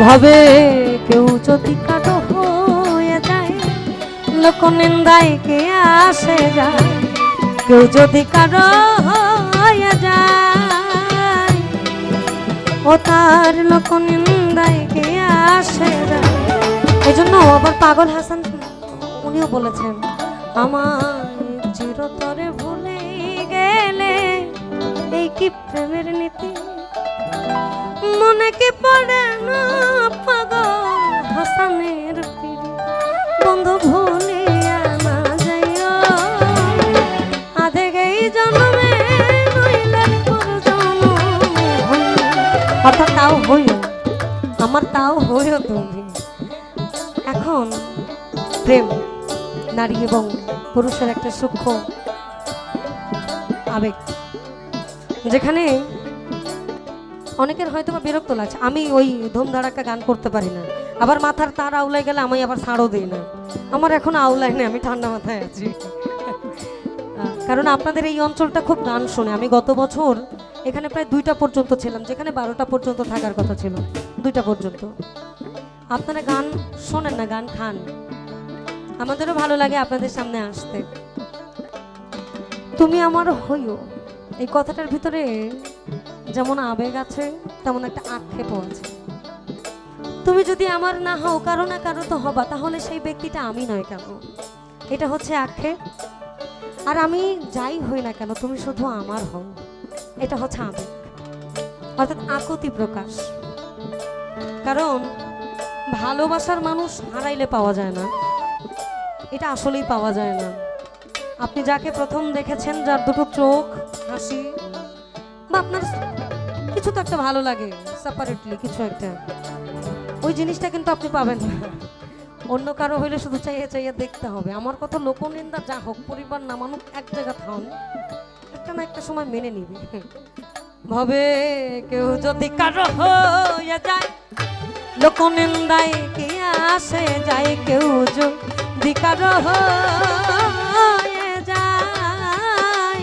ভাবে কেউ যদি কারো হয়ে যায়, লোক নিন্দায় কে আসে যায়। কেউ যদি কারো হয়ে যায়, ও তার লোক নিন্দায় কে আসে যায়। এই জন্য আবার পাগল হাসান উনিও বলেছেন, আমার চিরতরে ভুলে গেলে এই কি প্রেমের নীতি, মনে কি পড়ে না পাগল হাসানের পিড়ি। বন্ধু ভুলিয়া না যাইও আধে এই জন্মে, নইলে পর জন্মে হইও। অর্থাৎ তাও হইও, আমার তাও হইও তুমি। এখন প্রেম নারী এবং পুরুষের একটা সূক্ষ্ম আবেগ, যেখানে অনেকের হয়তো বা বিরক্ত লাগছে। আমি ওই ধুমধাড়াক্কা গান করতে পারি না, আবার মাথার তার আউলাই গেলে আমি আবার ছাড়ও দিই না। আমার এখন আউলাই নেই, আমি ঠান্ডা মাথায় আছি। কারণ আপনাদের এই অঞ্চলটা খুব গান শোনে। আমি গত বছর এখানে প্রায় 2টা পর্যন্ত ছিলাম, যেখানে 12টা পর্যন্ত থাকার কথা ছিল, 2টা পর্যন্ত। আপনারা গান শোনেন না, গান খান। আমাদেরও ভালো লাগে আপনাদের সামনে আসতে। তুমি আমার হইও, এই কথাটার ভিতরে যেমন আবেগ আছে, তেমন একটা আক্ষেপও আছে। তুমি যদি আমার না হও, কারো না কারো তো হবা, তাহলে সেই ব্যক্তিটা আমি নয় কেন? এটা হচ্ছে আক্ষেপ। আর আমি যাই হই না কেন, তুমি শুধু আমার হও, এটা হচ্ছে আবেগ, অর্থাৎ আকুতি প্রকাশ। কারণ ভালোবাসার মানুষ হারাইলে পাওয়া যায় না, এটা আসলেই পাওয়া যায় না। আপনি যাকে প্রথম দেখেছেন, যার দুটো চোখ, হাসি, বা আপনার কিছু তো একটা ভালো লাগে সেপারেটলি কিছু একটা, ওই জিনিসটা কিন্তু আপনি পাবেন না। অন্য কারো হইলে শুধু চাইয়ে চাইয়ে দেখতে হবে। আমার কথা লোকনিন্দা যা হোক, পরিবার না মানুষ, এক জায়গা থাউন, একটা না একটা সময় মেনে নিবে। ভাবে কেউ যদি কারো হয়ে যায়, লোকনিন্দায় কি আসে যায়। কেউ যদি কারো হয়ে যায়,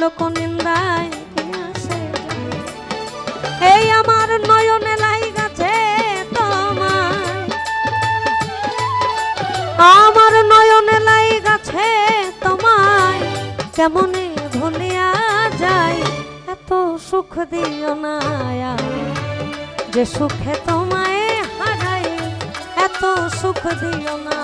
লোকনিন্দায় কি আসে যায়। এই আমার নয়নে লাইগাছে তোমায়, আমার নয়নে লাইগাছে তোমায়, কেমনে ভুলিয়া যায়। এত সুখ দিও না যে সুখে তোমায় হারাই, এত সুখ দিও না